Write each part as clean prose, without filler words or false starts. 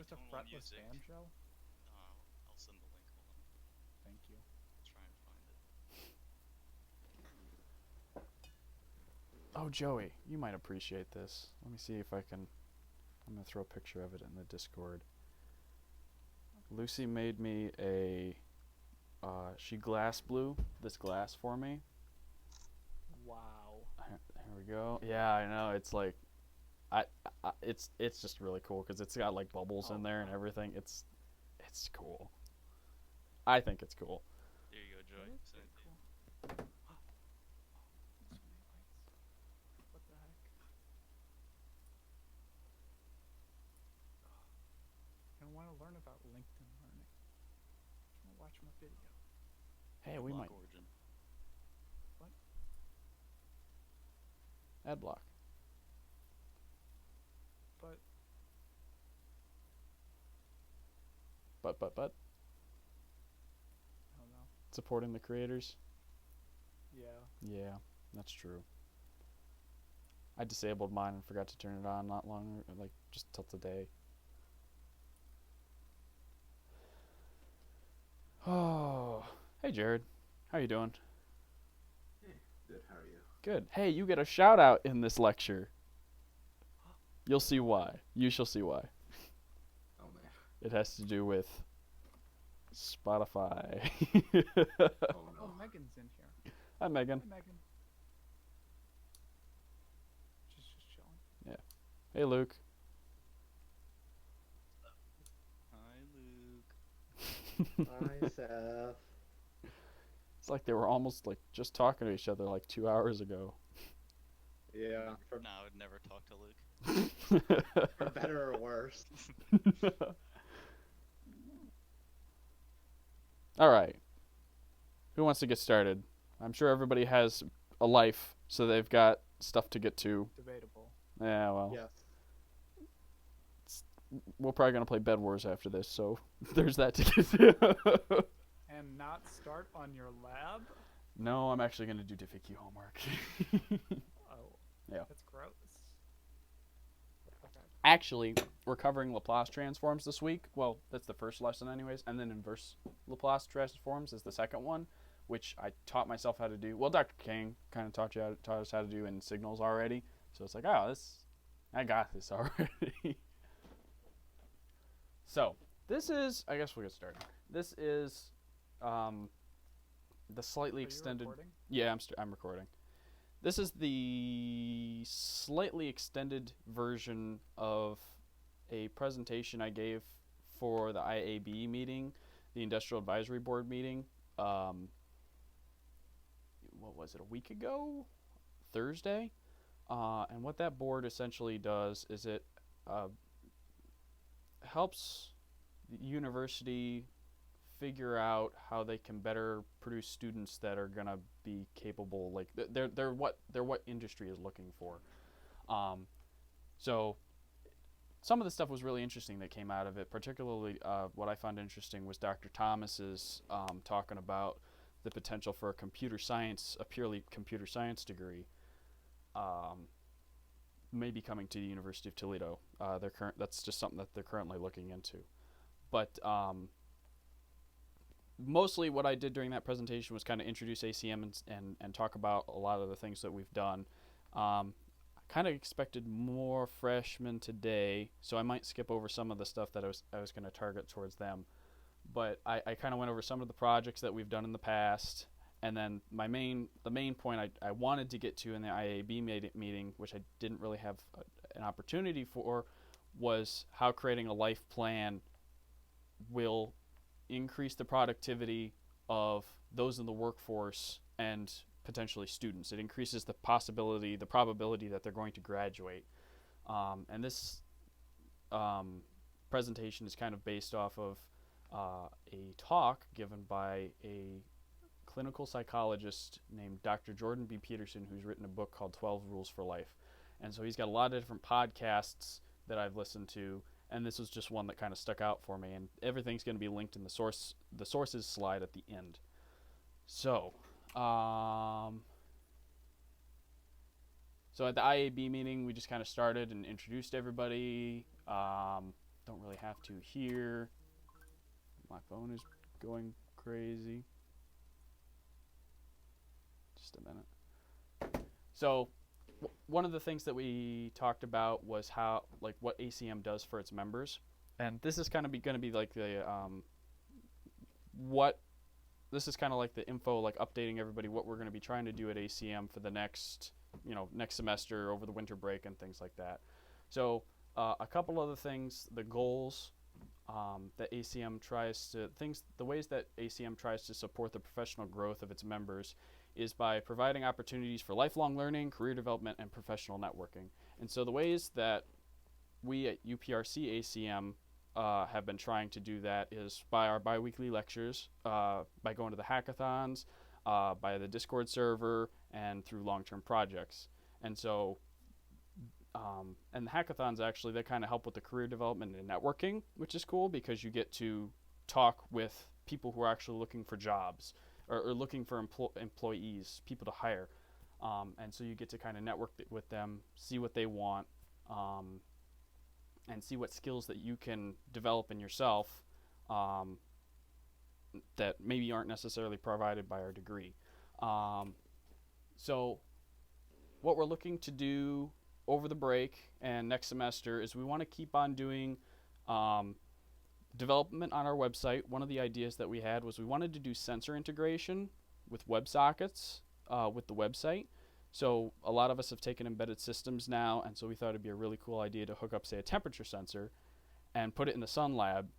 just a tonal fretless music. banjo? I'll send the link. Hold on. Thank you. Try and find it. Oh, Joey, you might appreciate this. Let me see if I can. I'm going to throw a picture of it in the Discord. Lucy made me a. She glass blew this glass for me. Wow. Here we go. Yeah, I know. It's like, it's just really cool because it's got like bubbles in there and everything. It's cool. I think it's cool. There you go, Joy. That is Send pretty it to you. cool. So many lights. What the heck? I want to learn about LinkedIn Learning. I want to watch my video. Hey, we might Origin. What? ad block. But But I don't know. supporting the creators. Yeah. Yeah, that's true. I disabled mine and forgot to turn it on not long, like just till today. Oh, hey Jared, how you doing? Hey, good. How are you? Good. Hey, you get a shout out in this lecture. You'll see why. You shall see why. Oh man. It has to do with Spotify. Oh no. Oh, Megan's in here. Hi, Megan. Hi, Megan. She's just chilling. Hey, Luke. Hi, Luke. Hi, Seth. It's like they were almost like just talking to each other like 2 hours ago. Yeah, No, I would never talk to Luke. for better or worse. All right. Who wants to get started? I'm sure everybody has a life, so they've got stuff to get to. Debatable. Yeah, well, Yes. we're probably going to play Bed Wars after this, so there's that to get to. And not start on your lab? No, I'm actually going to do DiffyQ homework. Oh. Yeah. That's gross. Okay. Actually, we're covering Laplace transforms this week. Well, that's the first lesson anyways, and then inverse Laplace transforms is the second one, which I taught myself how to do. Well, Dr. King kind of taught us how to do in Signals already, so it's like, oh, I got this already. So, this is, I guess we'll get started. This is the slightly Are extended. you recording? Yeah, I'm recording. This is the slightly extended version of a presentation I gave for the IAB meeting, the Industrial Advisory Board meeting. What was it, a week ago? Thursday? And what that board essentially does is it helps the university figure out how they can better produce students that are gonna be capable. Like they're what industry is looking for. So some of the stuff was really interesting that came out of it. Particularly, what I found interesting was Dr. Thomas's talking about the potential for a purely computer science degree, maybe coming to the University of Toledo. That's just something that they're currently looking into. But mostly what I did during that presentation was kind of introduce ACM and talk about a lot of the things that we've done. I kind of expected more freshmen today, so I might skip over some of the stuff that I was going to target towards them. But I kind of went over some of the projects that we've done in the past, and then the main point I wanted to get to in the IAB meeting, which I didn't really have an opportunity for, was how creating a life plan will increase the productivity of those in the workforce and potentially students. It increases the probability that they're going to graduate. And this presentation is kind of based off of a talk given by a clinical psychologist named Dr. Jordan B. Peterson, who's written a book called 12 Rules for Life. And so he's got a lot of different podcasts that I've listened to, and this was just one that kind of stuck out for me. And everything's going to be linked in the sources slide at the end. So, so at the IAB meeting, we just kind of started and introduced everybody. Don't really have to here. My phone is going crazy. Just a minute. So, one of the things that we talked about was how, like, what ACM does for its members, and this is kind of going to be like the what. This is kind of like the info, like updating everybody what we're going to be trying to do at ACM for the next, next semester over the winter break and things like that. So, a couple other things, the goals that ACM tries to the ways that ACM tries to support the professional growth of its members is by providing opportunities for lifelong learning, career development, and professional networking. And so the ways that we at UPRC ACM have been trying to do that is by our biweekly lectures, by going to the hackathons, by the Discord server, and through long-term projects. And so, and the hackathons actually, they kind of help with the career development and networking, which is cool because you get to talk with people who are actually looking for jobs or looking for employees, people to hire. And so you get to kind of network with them, see what they want, and see what skills that you can develop in yourself that maybe aren't necessarily provided by our degree. So what we're looking to do over the break and next semester is we want to keep on doing development on our website. One of the ideas that we had was we wanted to do sensor integration with WebSockets with the website. So a lot of us have taken embedded systems now, and so we thought it'd be a really cool idea to hook up, say, a temperature sensor and put it in the Sun Lab.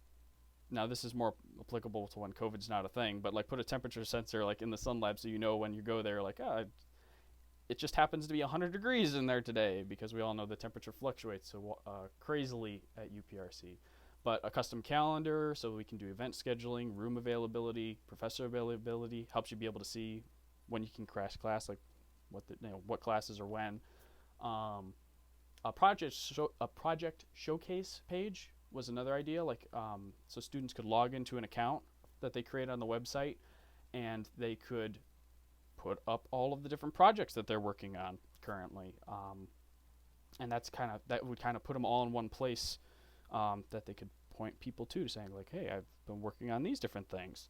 Now this is more applicable to when COVID's not a thing, but like put a temperature sensor like in the Sun Lab so you know when you go there, like, it just happens to be 100 degrees in there today, because we all know the temperature fluctuates so crazily at UPRC. But a custom calendar so we can do event scheduling, room availability, professor availability, helps you be able to see when you can crash class, like what classes are when. A project showcase page was another idea, like so students could log into an account that they create on the website, and they could put up all of the different projects that they're working on currently, and that would kind of put them all in one place that they could point people to, saying like, hey, I've been working on these different things.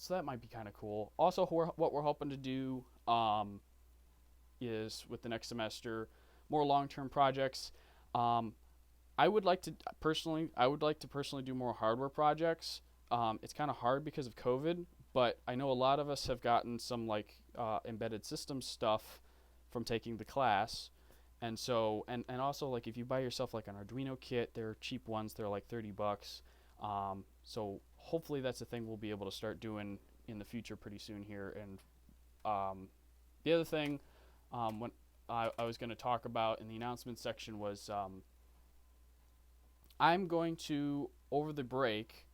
So that might be kind of cool. Also, what we're hoping to do is with the next semester, more long-term projects. I would like to personally do more hardware projects. It's kind of hard because of COVID, but I know a lot of us have gotten some like embedded system stuff from taking the class. And so, and also like if you buy yourself like an Arduino kit, they're cheap ones, they're like $30. So hopefully that's a thing we'll be able to start doing in the future pretty soon here. And the other thing when I was going to talk about in the announcement section was I'm going to, over the break,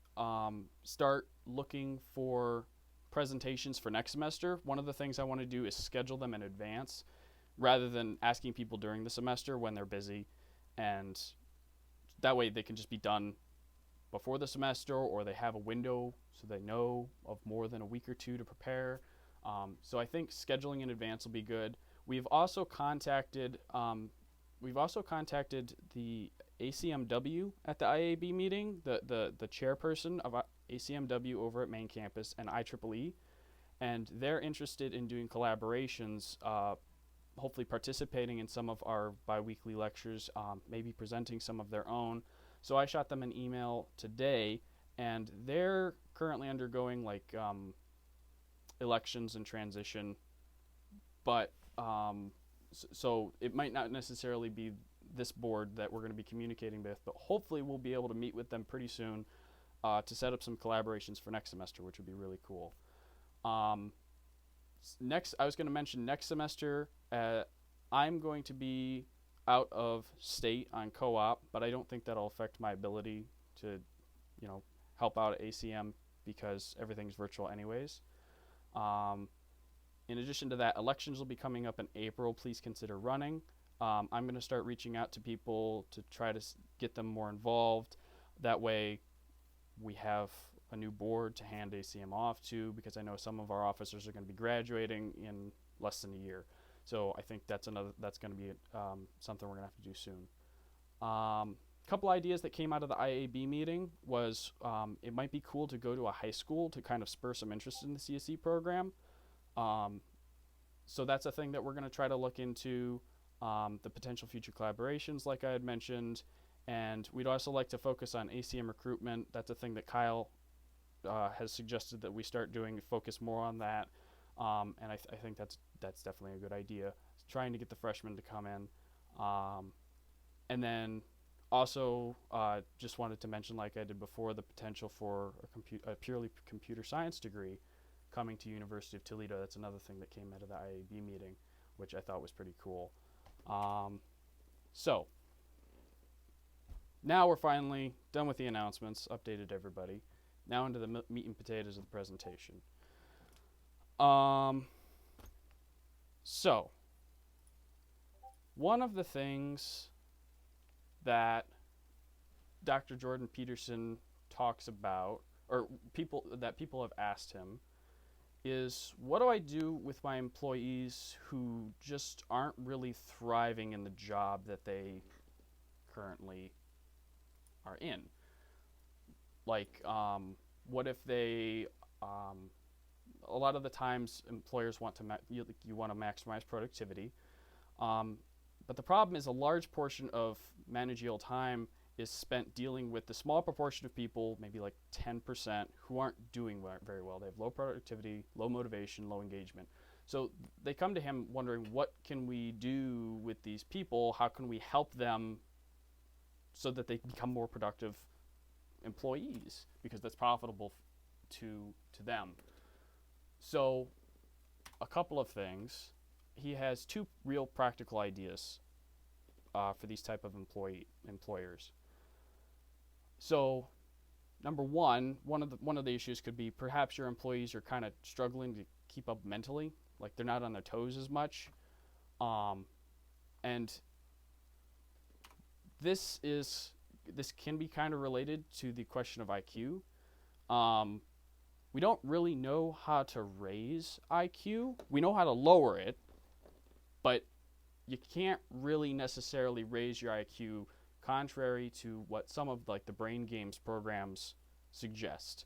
start looking for presentations for next semester. One of the things I want to do is schedule them in advance rather than asking people during the semester when they're busy, and that way they can just be done before the semester, or they have a window so they know of more than a week or two to prepare. So I think scheduling in advance will be good. We've also contacted the ACMW at the IAB meeting, the chairperson of ACMW over at main campus and IEEE, and they're interested in doing collaborations, hopefully participating in some of our biweekly lectures, maybe presenting some of their own. So I shot them an email today, and they're currently undergoing like elections and transition, but so it might not necessarily be this board that we're going to be communicating with, but hopefully we'll be able to meet with them pretty soon to set up some collaborations for next semester, which would be really cool. Next, I was going to mention next semester, I'm going to be out of state on co-op, but I don't think that'll affect my ability to, help out at ACM because everything's virtual anyways. In addition to that, elections will be coming up in April. Please consider running. I'm going to start reaching out to people to try to get them more involved. That way we have a new board to hand ACM off to, because I know some of our officers are going to be graduating in less than a year. So I think that's going to be something we're going to have to do soon. couple ideas that came out of the IAB meeting was it might be cool to go to a high school to kind of spur some interest in the CSE program. So that's a thing that we're going to try to look into, the potential future collaborations like I had mentioned, and we'd also like to focus on ACM recruitment. That's a thing that Kyle has suggested that we start doing, focus more on that, and I think that's definitely a good idea, trying to get the freshmen to come in. And then also just wanted to mention, like I did before, the potential for a purely computer science degree coming to University of Toledo. That's another thing that came out of the IAB meeting, which I thought was pretty cool. So now we're finally done with the announcements, updated everybody. Now into the meat and potatoes of the presentation. So one of the things that Dr. Jordan Peterson talks about, or people have asked him, is what do I do with my employees who just aren't really thriving in the job that they currently are in? Like, what if they, a lot of the times employers want to, you want to maximize productivity, but the problem is a large portion of managerial time is spent dealing with the small proportion of people, maybe like 10%, who aren't doing very well. They have low productivity, low motivation, low engagement. So they come to him wondering, what can we do with these people? How can we help them so that they become more productive employees? Because that's profitable to them. So a couple of things. He has two real practical ideas for these type of employers. So, number one of the issues could be perhaps your employees are kind of struggling to keep up mentally, like they're not on their toes as much, and this can be kind of related to the question of IQ. We don't really know how to raise IQ. We know how to lower it, but you can't really necessarily raise your IQ, contrary to what some of like the brain games programs suggest.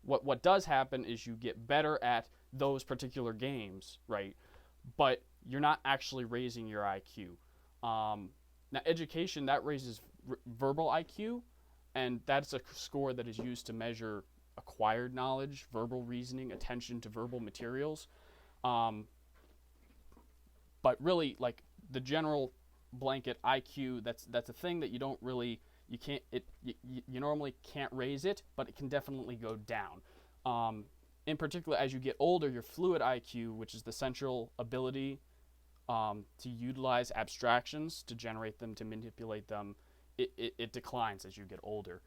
What does happen is you get better at those particular games, right? But you're not actually raising your IQ. Now, education, that raises verbal IQ, and that's a score that is used to measure acquired knowledge, verbal reasoning, attention to verbal materials. But really, like the general blanket IQ, that's a thing that you normally can't raise it, but it can definitely go down. In particular, as you get older, your fluid IQ, which is the central ability to utilize abstractions, to generate them, to manipulate them, it declines as you get older.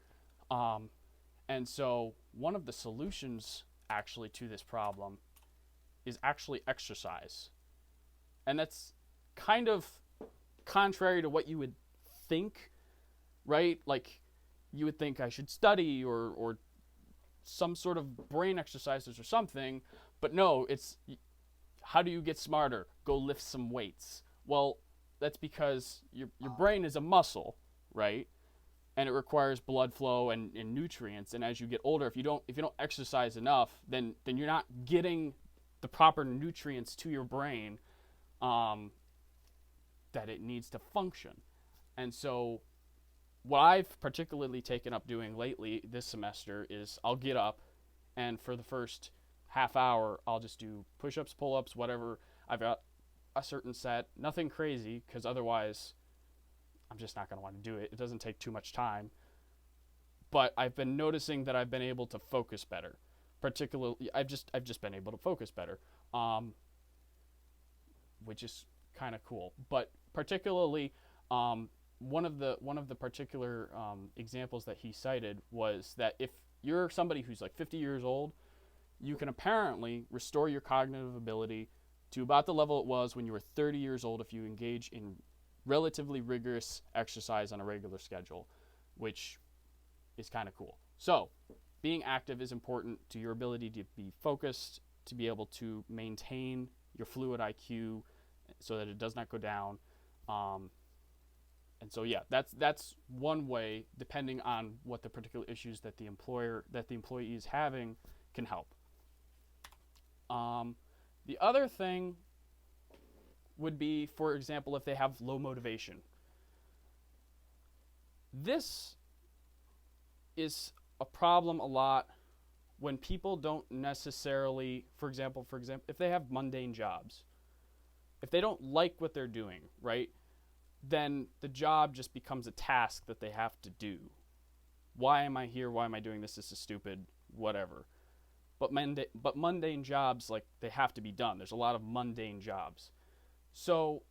And so one of the solutions actually to this problem is actually exercise. And that's kind of contrary to what you would think, right? Like, you would think I should study or some sort of brain exercises or something, but no, it's how do you get smarter? Go lift some weights. Well, that's because your brain is a muscle, right? And it requires blood flow and nutrients. And as you get older, if you don't exercise enough, then you're not getting the proper nutrients to your brain that it needs to function. And so what I've particularly taken up doing lately this semester is I'll get up, and for the first half hour, I'll just do push-ups, pull-ups, whatever. I've got a certain set, nothing crazy, because otherwise I'm just not going to want to do it. It doesn't take too much time. But I've been noticing that I've been able to focus better. Particularly, I've just been able to focus better, which is kind of cool. But particularly, one of the particular examples that he cited was that if you're somebody who's like 50 years old, you can apparently restore your cognitive ability to about the level it was when you were 30 years old if you engage in relatively rigorous exercise on a regular schedule, which is kind of cool. So being active is important to your ability to be focused, to be able to maintain your fluid IQ so that it does not go down. And so yeah, that's one way, depending on what the particular issues that the employee is having, can help. The other thing would be, for example, if they have low motivation. This is a problem a lot when people don't necessarily, for example, if they have mundane jobs, if they don't like what they're doing, right, then the job just becomes a task that they have to do. Why am I here? Why am I doing this? This is stupid, whatever. But mundane jobs, like, they have to be done. There's a lot of mundane jobs. So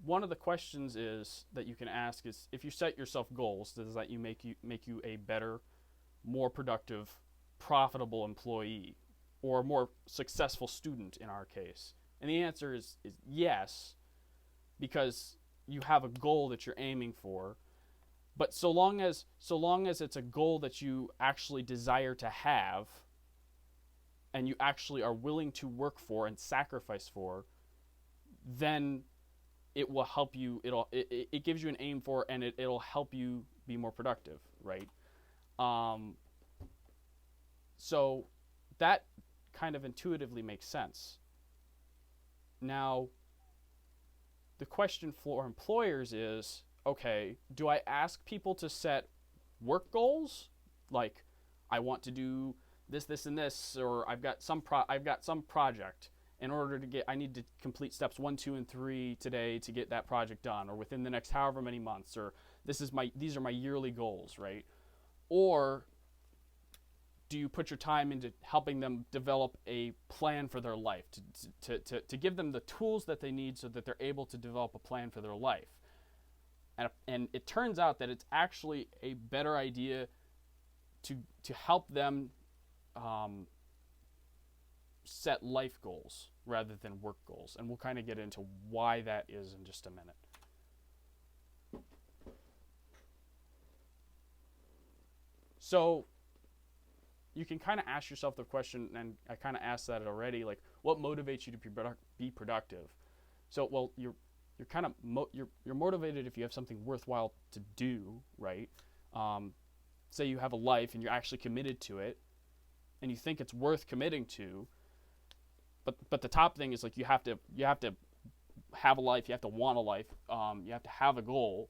one of the questions is that you can ask is, if you set yourself goals, does that make you a better, more productive, profitable employee, or a more successful student in our case? And the answer is yes, because you have a goal that you're aiming for. But so long as it's a goal that you actually desire to have, and you actually are willing to work for and sacrifice for, then it will help you. It gives you an aim for, and it'll help you be more productive, right? So that kind of intuitively makes sense. Now, the question for employers is, okay, do I ask people to set work goals? Like, I want to do this, this, and this, or I've got some project. In order to I need to complete steps 1, 2, and 3 today to get that project done, or within the next however many months, or these are my yearly goals, right? Or do you put your time into helping them develop a plan for their life, to give them the tools that they need so that they're able to develop a plan for their life? And it turns out that it's actually a better idea to help them set life goals rather than work goals. And we'll kind of get into why that is in just a minute. So you can kind of ask yourself the question, and I kind of asked that already, like, what motivates you to be productive? So, well, you're kind of you're motivated if you have something worthwhile to do, right? Say you have a life and you're actually committed to it, and you think it's worth committing to. But the top thing is, like, you have to have a life. You have to want a life. You have to have a goal.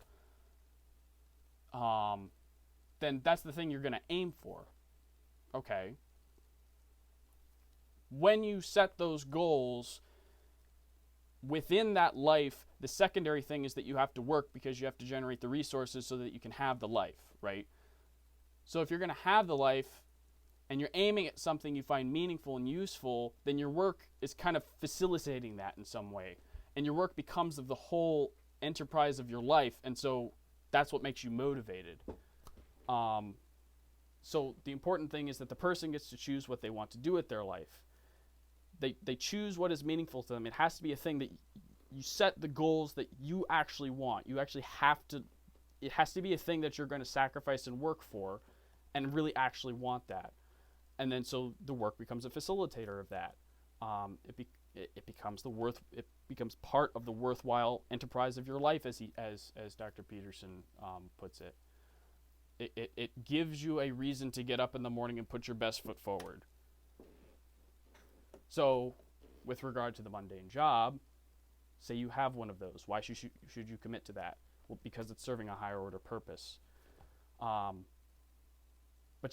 Then that's the thing you're going to aim for. Okay. When you set those goals within that life, the secondary thing is that you have to work, because you have to generate the resources so that you can have the life, right? So if you're going to have the life and you're aiming at something you find meaningful and useful, then your work is kind of facilitating that in some way. And your work becomes of the whole enterprise of your life, and so that's what makes you motivated. So the important thing is that the person gets to choose what they want to do with their life. They choose what is meaningful to them. It has to be a thing that you set the goals that you actually want. You actually have to, it has to be a thing that you're going to sacrifice and work for and really actually want that. And then so the work becomes a facilitator of that. It becomes part of the worthwhile enterprise of your life, as Dr. Peterson puts it. It gives you a reason to get up in the morning and put your best foot forward. So, with regard to the mundane job, say you have one of those. Why should you commit to that? Well, because it's serving a higher order purpose. But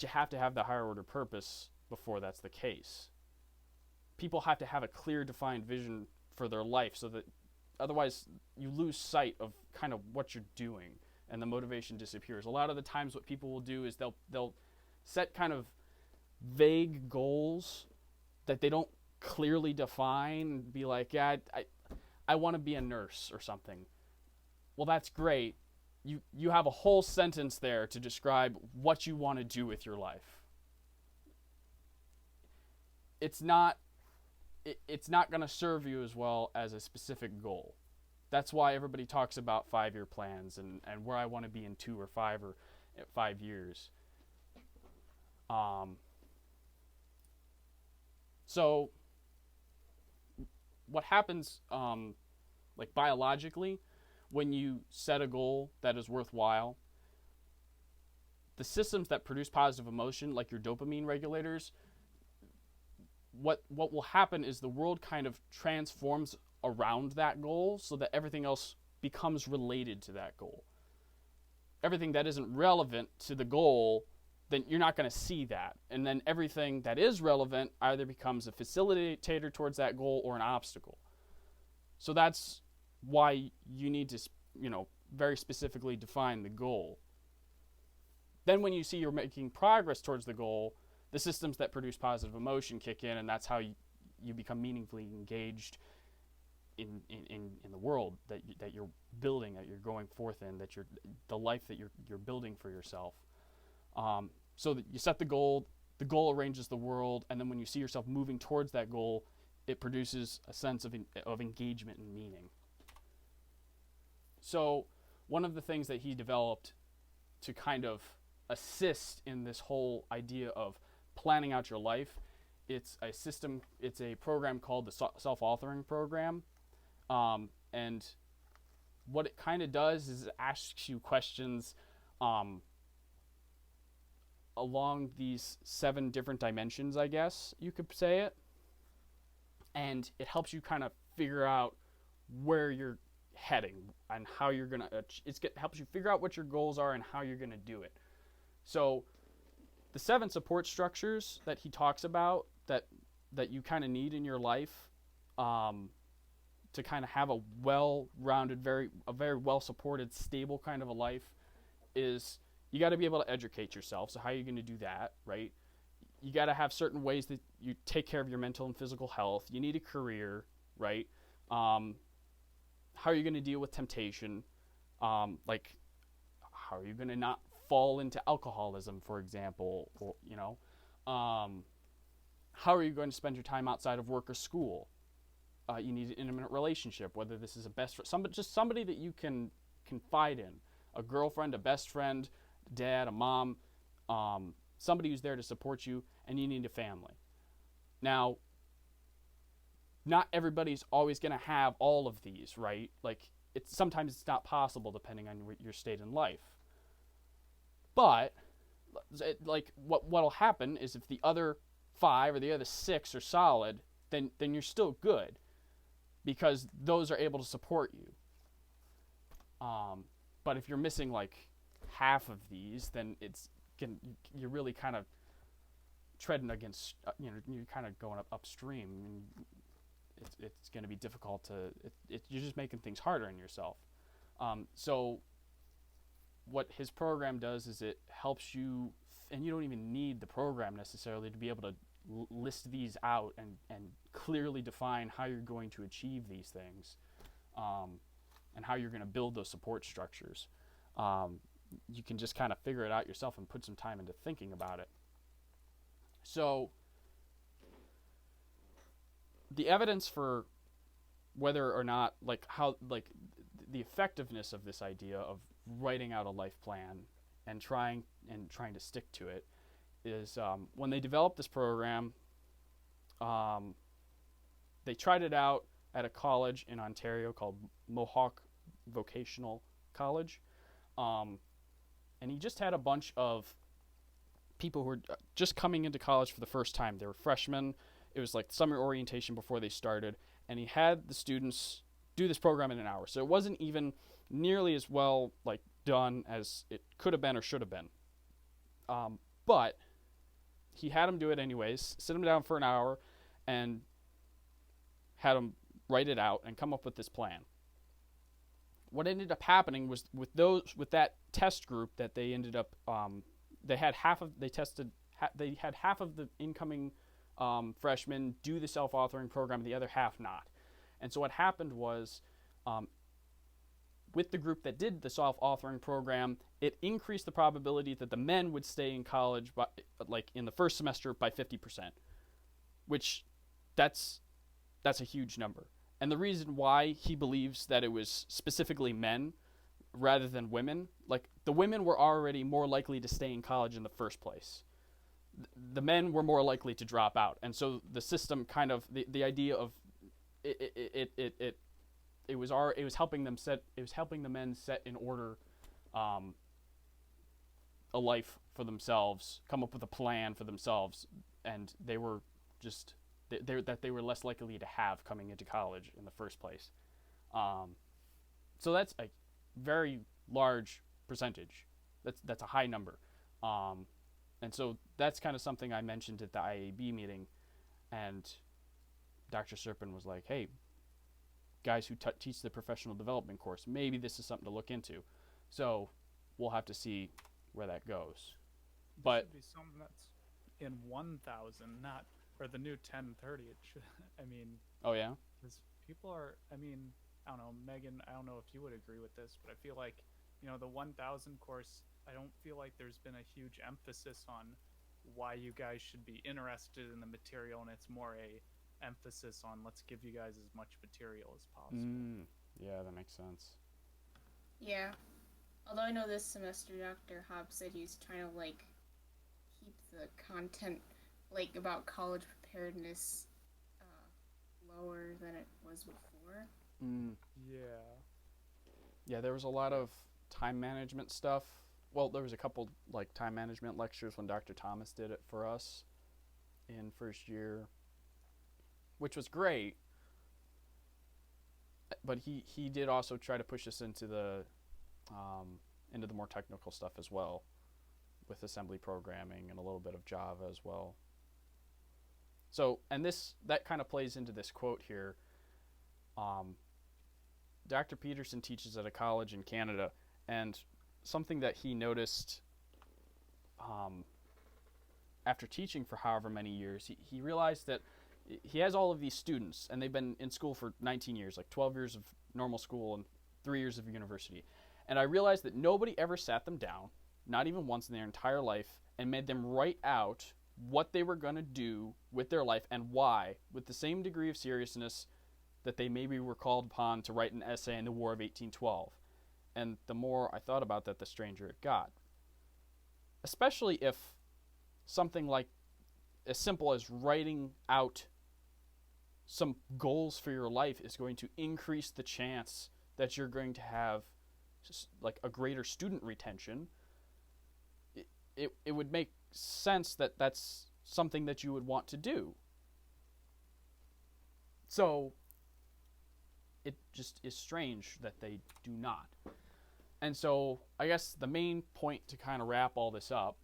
you have to have the higher order purpose before that's the case. People have to have a clear, defined vision for their life, so that otherwise you lose sight of kind of what you're doing, and the motivation disappears. A lot of the times what people will do is they'll set kind of vague goals that they don't clearly define, and be like, yeah, I want to be a nurse or something. Well, that's great. You have a whole sentence there to describe what you want to do with your life. It's not going to serve you as well as a specific goal. That's why everybody talks about 5-year plans and where I want to be in 2 or 5 or 5 years. So what happens, like biologically, when you set a goal that is worthwhile, the systems that produce positive emotion, like your dopamine regulators, what will happen is the world kind of transforms around that goal so that everything else becomes related to that goal. Everything that isn't relevant to the goal, then you're not going to see that. And then everything that is relevant either becomes a facilitator towards that goal or an obstacle. So that's why you need to, very specifically define the goal. Then when you see you're making progress towards the goal, the systems that produce positive emotion kick in, and that's how you become meaningfully engaged in the world that you're building, that you're going forth in, that the life that you're building for yourself. So that you set the goal arranges the world, and then when you see yourself moving towards that goal, it produces a sense of engagement and meaning. So one of the things that he developed to kind of assist in this whole idea of planning out your life, it's a program called the self-authoring program. And what it kind of does is it asks you questions along these 7 different dimensions, I guess you could say it. And it helps you kind of figure out where you're heading and how you're going to, helps you figure out what your goals are and how you're going to do it. So the 7 support structures that he talks about that you kind of need in your life to kind of have a well-rounded, very well-supported, stable kind of a life is you got to be able to educate yourself. So how are you going to do that, right? You got to have certain ways that you take care of your mental and physical health. You need a career, right? How are you going to deal with temptation? Like, how are you going to not fall into alcoholism, for example? Or, how are you going to spend your time outside of work or school? You need an intimate relationship, whether this is a best friend, somebody that you can confide in, a girlfriend, a best friend, dad, a mom, somebody who's there to support you, and you need a family. Now, not everybody's always going to have all of these, right? Like, sometimes it's not possible depending on your state in life. But, what'll happen is if the other 5 or the other 6 are solid, then you're still good, because those are able to support you. But if you're missing like half of these, then you're really kind of treading against, you're kind of going upstream, and it's going to be difficult you're just making things harder on yourself. So what his program does is it helps you, and you don't even need the program necessarily to be able to list these out and clearly define how you're going to achieve these things, and how you're going to build those support structures. You can just kind of figure it out yourself and put some time into thinking about it. So the evidence for whether or not, the effectiveness of this idea of writing out a life plan and trying to stick to it is, when they developed this program, they tried it out at a college in Ontario called Mohawk Vocational College. And he just had a bunch of people who were just coming into college for the first time. They were freshmen. It was like summer orientation before they started. And he had the students do this program in an hour. So it wasn't even nearly as well done as it could have been or should have been. But he had them do it anyways, sit them down for an hour, and had them write it out and come up with this plan. What ended up happening was with that test group that they ended up, they had half of the incoming freshmen do the self-authoring program, the other half not. And so what happened was, with the group that did the self-authoring program, it increased the probability that the men would stay in college in the first semester by 50%, which that's a huge number. And the reason why he believes that it was specifically men rather than women, the women were already more likely to stay in college in the first place. The men were more likely to drop out. And so the system kind of, the idea of it it was helping them set it was helping the men set in order a life for themselves, come up with a plan for themselves, and they were just they were less likely to have coming into college in the first place. So that's a very large percentage. That's a high number, and so that's kind of something I mentioned at the IAB meeting, and Dr. Serpin was like, "Hey, guys who teach the professional development course, maybe this is something to look into." So we'll have to see where that goes. But should be something that's in 1,000, not or the new 1030. It should. I mean, oh yeah, because people are. I mean, I don't know, Megan. I don't know if you would agree with this, but I feel like the 1,000 course. I don't feel like there's been a huge emphasis on why you guys should be interested in the material, and it's more a emphasis on let's give you guys as much material as possible. Yeah, that makes sense. Yeah. Although I know this semester Dr. Hobbs said he was trying to keep the content about college preparedness lower than it was before. Yeah, there was a lot of time management stuff. Well, there was a couple time management lectures when Dr. Thomas did it for us in first year, which was great. But he did also try to push us into the more technical stuff as well, with assembly programming and a little bit of Java as well. So, and that kind of plays into this quote here. Dr. Peterson teaches at a college in Canada, and something that he noticed after teaching for however many years, he realized that he has all of these students, and they've been in school for 19 years, 12 years of normal school and 3 years of university. And I realized that nobody ever sat them down, not even once in their entire life, and made them write out what they were going to do with their life and why, with the same degree of seriousness that they maybe were called upon to write an essay in the War of 1812. And the more I thought about that, the stranger it got. Especially if something as simple as writing out some goals for your life is going to increase the chance that you're going to have a greater student retention. It would make sense that that's something that you would want to do. So it just is strange that they do not. And so I guess the main point to kind of wrap all this up,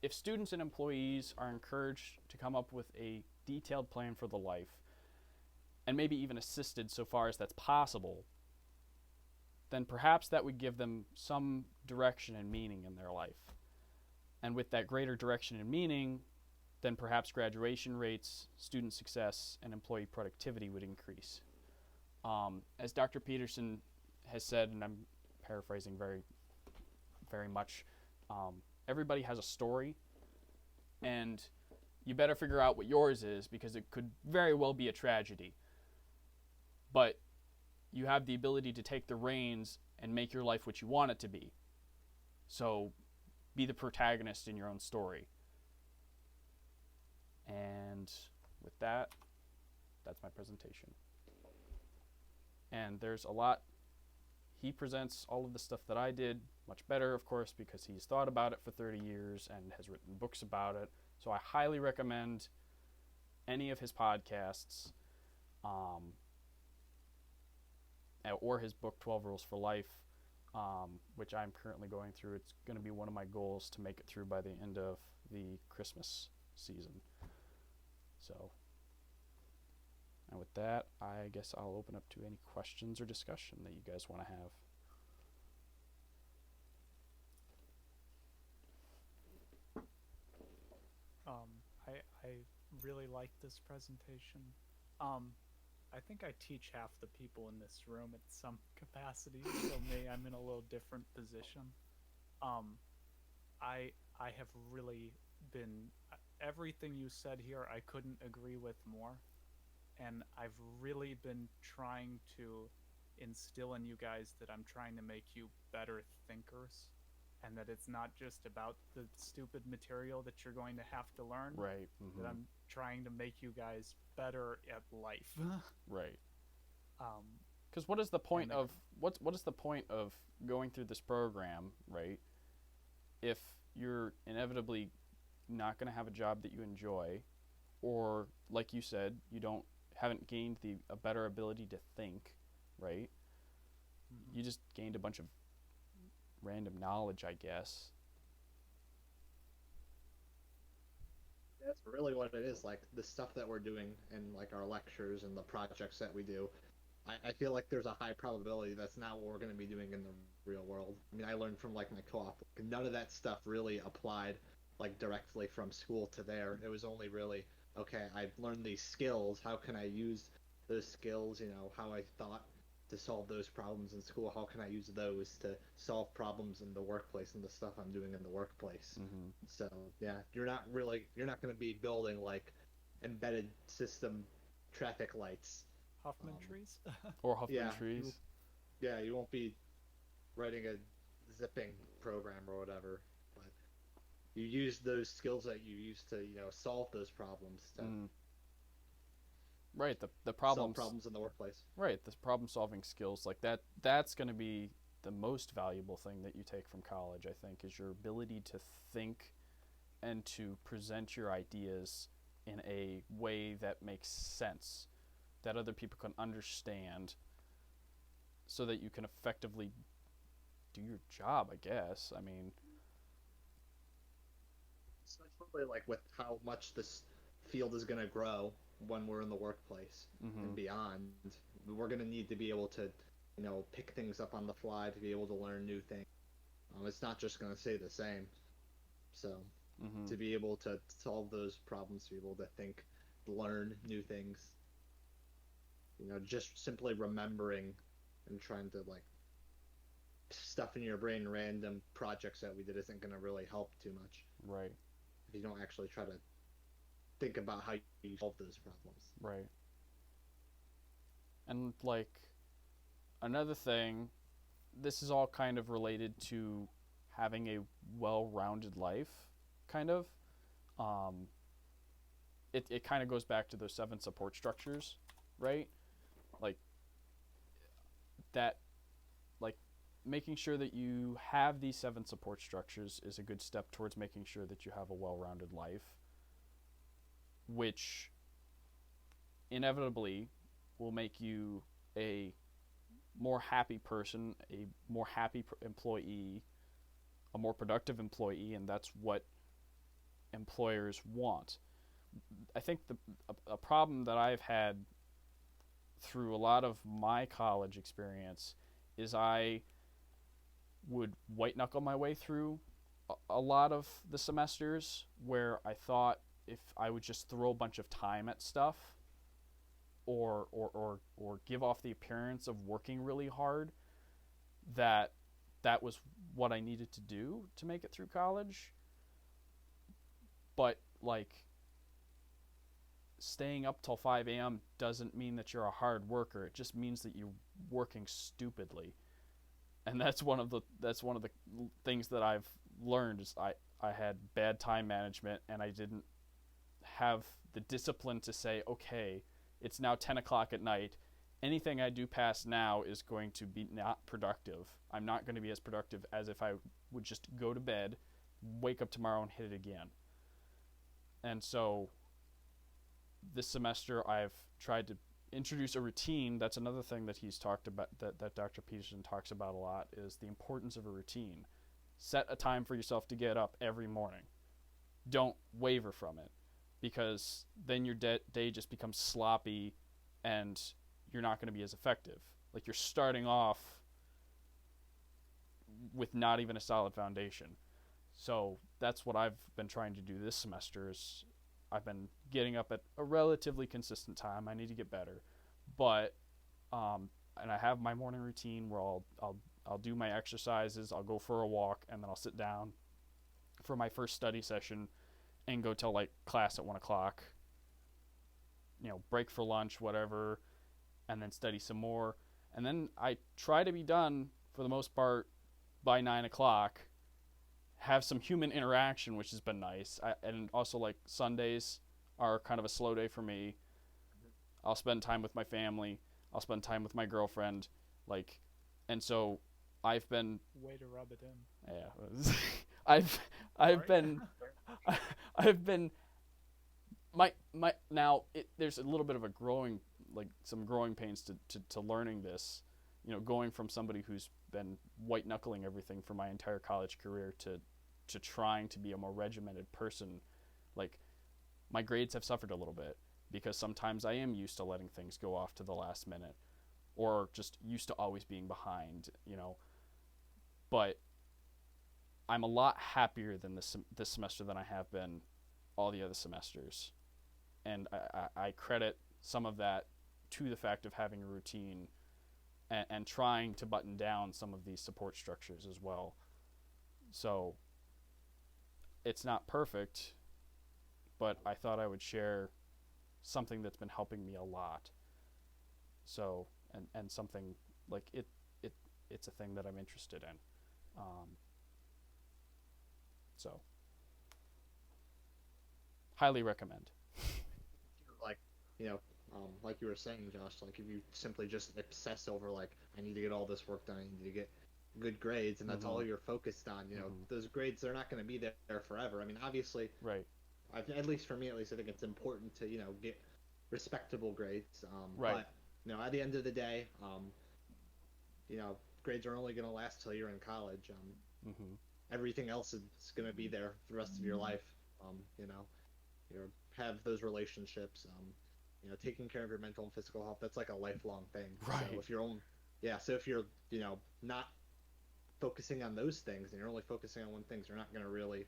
if students and employees are encouraged to come up with a detailed plan for the life, and maybe even assisted so far as that's possible, then perhaps that would give them some direction and meaning in their life. And with that greater direction and meaning, then perhaps graduation rates, student success, and employee productivity would increase. As Dr. Peterson has said, and I'm paraphrasing very, very much, everybody has a story, and you better figure out what yours is, because it could very well be a tragedy. But you have the ability to take the reins and make your life what you want it to be. So be the protagonist in your own story. And with that, that's my presentation. And there's a lot. He presents all of the stuff that I did much better, of course, because he's thought about it for 30 years and has written books about it. So I highly recommend any of his podcasts, or his book, 12 Rules for Life, which I'm currently going through. It's going to be one of my goals to make it through by the end of the Christmas season. So, and with that, I guess I'll open up to any questions or discussion that you guys want to have. I really like this presentation. I think I teach half the people in this room at some capacity, so I'm in a little different position. I have really been everything you said here. I couldn't agree with more, and I've really been trying to instill in you guys that I'm trying to make you better thinkers, and that it's not just about the stupid material that you're going to have to learn. Right. Mm-hmm. That I'm trying to make you guys better at life. Right. Because what is the point And of what is the point of going through this program, right? If you're inevitably not going to have a job that you enjoy, or like you said, you haven't gained a better ability to think, right? You just gained a bunch of random knowledge, I guess. That's really what it is. Like the stuff that we're doing in like our lectures and the projects that we do, I feel like there's a high probability that's not what we're going to be doing in the real world. I mean, I learned from like my co-op. None of that stuff really applied like directly from school to there. It was only really, okay, I've learned these skills. How can I use those skills? You know, how I thought to solve those problems in school. How can I use those to solve problems in the workplace and the stuff I'm doing in the workplace? Mm-hmm. So yeah, you're not going to be building like embedded system traffic lights. Huffman trees. Or Huffman Yeah, trees. Yeah, you won't be writing a zipping program or whatever, but you use those skills that you use to, solve those problems to Right. The solve problems. problems in the workplace. Right. The problem solving skills like that. That's going to be the most valuable thing that you take from college. I think is your ability to think and to present your ideas in a way that makes sense, that other people can understand, so that you can effectively do your job, I guess. I mean, Especially like with how much this field is going to grow when we're in the workplace and beyond. We're going to need to be able to, pick things up on the fly to be able to learn new things. It's not just going to stay the same. So to be able to solve those problems, to be able to think, learn new things, just simply remembering and trying to like stuff in your brain random projects that we did isn't going to really help too much right, if you don't actually try to think about how you solve those problems. right. And like another thing, this is all kind of related to having a well-rounded life, kind of. It kind of goes back to those 7 support structures, right? Like that, like making sure that you have these 7 support structures is a good step towards making sure that you have a well-rounded life, which inevitably will make you a more happy person, a more happy employee, a more productive employee, and that's what employers want. I think a problem that I've had through a lot of my college experience is I would white knuckle my way through a lot of the semesters, where I thought if I would just throw a bunch of time at stuff, or give off the appearance of working really hard, that was what I needed to do to make it through college. But like staying up till 5 a.m. doesn't mean that you're a hard worker. It just means that you're working stupidly. And that's one of the things that I've learned is I had bad time management, and I didn't have the discipline to say, okay, it's now 10 o'clock at night. Anything I do past now is going to be not productive. I'm not going to be as productive as if I would just go to bed, wake up tomorrow, and hit it again. And so this semester I've tried to introduce a routine. That's another thing that he's talked about, that Dr. Peterson talks about a lot, is the importance of a routine. Set a time for yourself to get up every morning. Don't waver from it, because then your day just becomes sloppy and you're not going to be as effective. Like you're starting off with not even a solid foundation. So that's what I've been trying to do this semester. Is I've been getting up at a relatively consistent time. I need to get better, but and I have my morning routine where I'll do my exercises. I'll go for a walk, and then I'll sit down for my first study session and go till like class at 1 o'clock. Break for lunch, whatever, and then study some more. And then I try to be done for the most part by 9 o'clock. Have some human interaction, which has been nice. And also, like, Sundays are kind of a slow day for me. I'll spend time with my family. I'll spend time with my girlfriend, like, and so I've been, Way to rub it in. yeah, I've Sorry. been, I've been, my now there's a little bit of a growing, like some growing pains to learning this, going from somebody who's been white knuckling everything for my entire college career to trying to be a more regimented person. Like, my grades have suffered a little bit because sometimes I am used to letting things go off to the last minute, or just used to always being behind, but I'm a lot happier than this semester than I have been all the other semesters. And I credit some of that to the fact of having a routine and trying to button down some of these support structures as well. So it's not perfect, but I thought I would share something that's been helping me a lot. So, and something like it's a thing that I'm interested in. So highly recommend. Like, like you were saying, Josh, like if you simply just obsess over like I need to get all this work done, I need to get good grades, and that's all you're focused on. Those grades, they're not going to be there forever. I mean, obviously, Right. at least for me, at least I think it's important to get respectable grades. Right. But at the end of the day, grades are only going to last till you're in college. Everything else is going to be there for the rest of your life. You have those relationships. Taking care of your mental and physical health, that's like a lifelong thing. Right. So if you're not focusing on those things and you're only focusing on one thing, you're not going to really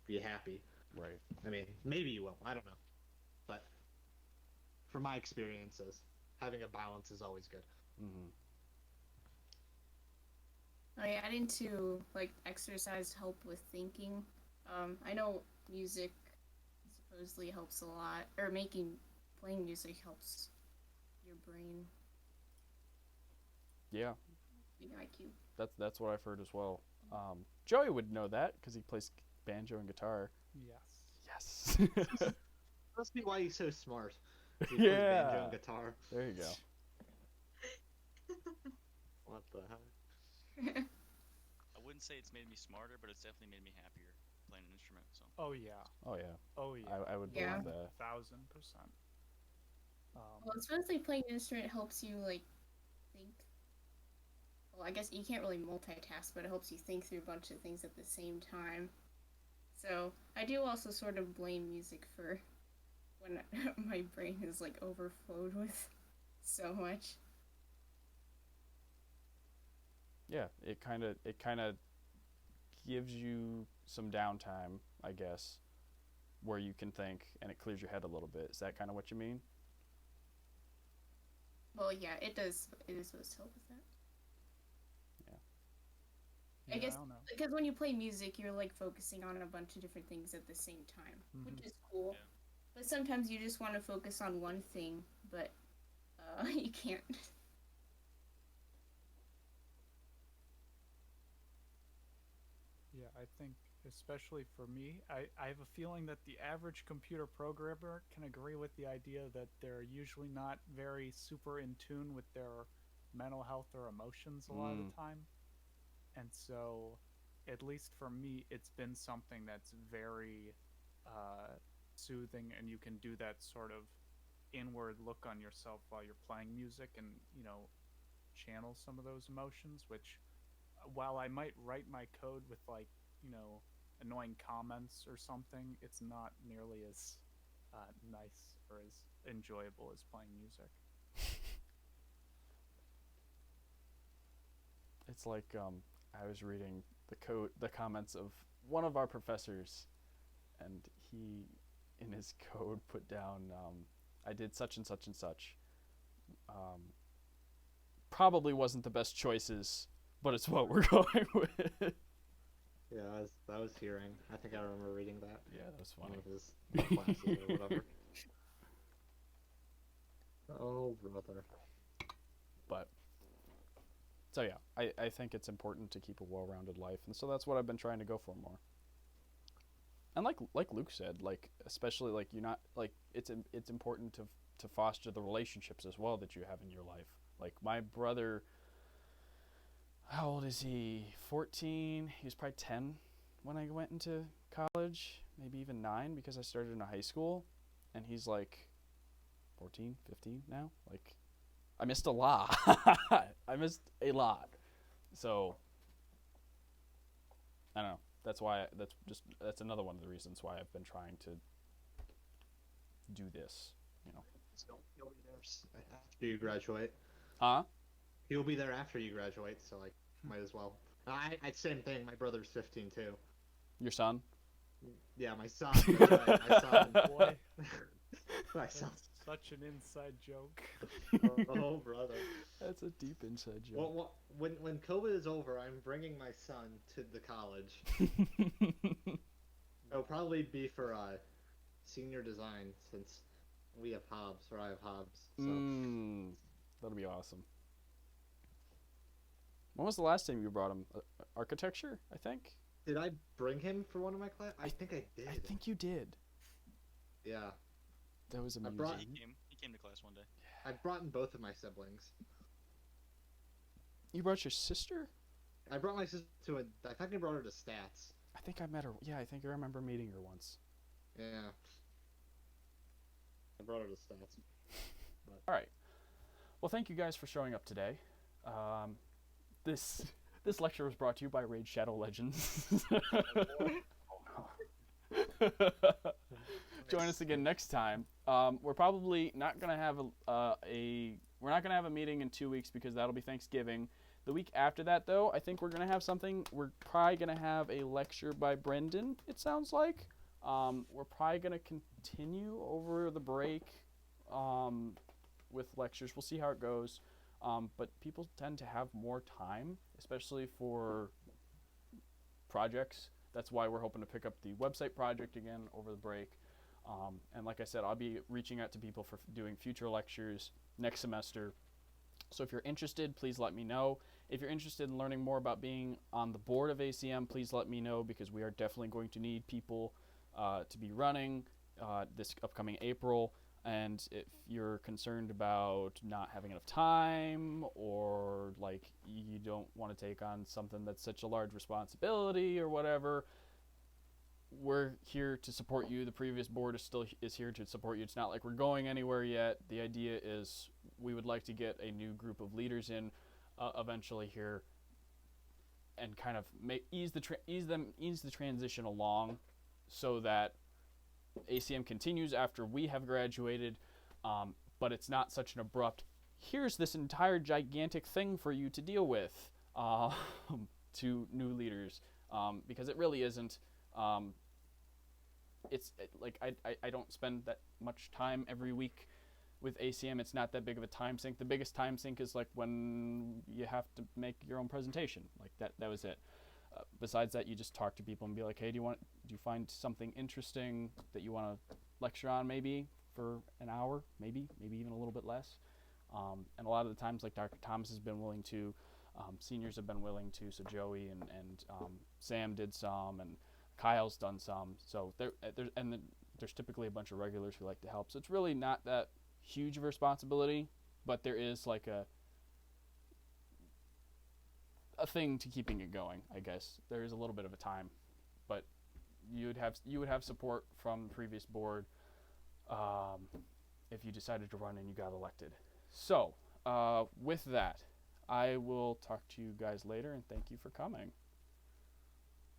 be happy. Right. I mean, maybe you will. I don't know. But from my experiences, having a balance is always good. I add into like exercise help with thinking. I know music supposedly helps a lot, or playing music helps your brain. Yeah. Big IQ. That's what I've heard as well. Joey would know that because he plays banjo and guitar. Yes. Yes. Must be why he's so smart. He plays banjo and guitar. There you go. What the heck? I wouldn't say it's made me smarter, but it's definitely made me happier playing an instrument. So. Oh yeah. Oh yeah. Oh yeah. I would Yeah. believe that. 1000%. Well, especially playing an instrument helps you like think. Well, I guess you can't really multitask, but it helps you think through a bunch of things at the same time. So I do also sort of blame music for when my brain is like overflowed with so much. Yeah, it kind of gives you some downtime, I guess, where you can think and it clears your head a little bit. Is that kind of what you mean? Well, yeah, it does. It is supposed to help with that. I guess I don't know. because when you play music, you're like focusing on a bunch of different things at the same time, which is cool. Yeah. But sometimes you just want to focus on one thing, but you can't. Yeah, I think especially for me, I have a feeling that the average computer programmer can agree with the idea that they're usually not very super in tune with their mental health or emotions a lot of the time. And so, at least for me, it's been something that's very soothing, and you can do that sort of inward look on yourself while you're playing music and, channel some of those emotions, which while I might write my code with like, annoying comments or something, it's not nearly as nice or as enjoyable as playing music. It's like I was reading the comments of one of our professors, and he in his code put down I did such and such and such. Probably wasn't the best choices, but it's what we're going with. Yeah, I was hearing. I think I remember reading that. Yeah, that was One funny. of his classes or whatever. Oh, brother. But so yeah, I think it's important to keep a well-rounded life, and so that's what I've been trying to go for more. And like Luke said, like especially like you're not like it's important to foster the relationships as well that you have in your life. Like my brother, how old is he? 14. He was probably 10 when I went into college, maybe even 9 because I started in a high school, and he's like 14, 15 now. Like I missed a lot. I missed a lot. So I don't know. That's another one of the reasons why I've been trying to do this. So he'll be there after you graduate. Huh? He'll be there after you graduate, so like, might as well. Same thing. My brother's 15 too. Your son? Yeah, my son. That's right. My son. Boy, My son. that's such an inside joke. Oh, brother. That's a deep inside joke. Well, when COVID is over, I'm bringing my son to the college. It'll probably be for senior design, since we have Hobbs, or I have Hobbs. So. That'll be awesome. When was the last time you brought him? Architecture, I think? Did I bring him for one of my class? I think I did. I think you did. Yeah. That was amazing. He came to class one day. I brought in both of my siblings. You brought your sister? I brought my sister to I think I brought her to stats. I think I met her. Yeah, I think I remember meeting her once. Yeah. I brought her to stats. All right. Well, thank you guys for showing up today. This lecture was brought to you by Raid Shadow Legends. Join us again next time. We're probably not gonna have we're not gonna have a meeting in 2 weeks because that'll be Thanksgiving. The week after that, though, I think we're gonna have something. We're probably gonna have a lecture by Brendan. It sounds like. We're probably gonna continue over the break with lectures. We'll see how it goes. But people tend to have more time, especially for projects. That's why we're hoping to pick up the website project again over the break. And like I said, I'll be reaching out to people for doing future lectures next semester. So if you're interested, please let me know. If you're interested in learning more about being on the board of ACM, please let me know, because we are definitely going to need people to be running this upcoming April. And if you're concerned about not having enough time, or like you don't want to take on something that's such a large responsibility or whatever, we're here to support you. The previous board is here to support you. It's not like we're going anywhere yet. The idea is we would like to get a new group of leaders in eventually here, and kind of ease the transition along, so that ACM continues after we have graduated, but it's not such an abrupt, here's this entire gigantic thing for you to deal with, to new leaders, because it really isn't. I don't spend that much time every week with ACM. It's not that big of a time sink. The biggest time sink is like when you have to make your own presentation. Like that was it. Besides that, you just talk to people and be like, hey, do you find something interesting that you want to lecture on, maybe for an hour, maybe even a little bit less. And a lot of the times, like Dr. Thomas has been willing to, seniors have been willing to, so Joey and Sam did some, and Kyle's done some. So there's typically a bunch of regulars who like to help. So it's really not that huge of a responsibility, but there is like a thing to keeping it going, I guess. There is a little bit of a time, but you would have support from the previous board if you decided to run and you got elected. So with that, I will talk to you guys later, and thank you for coming.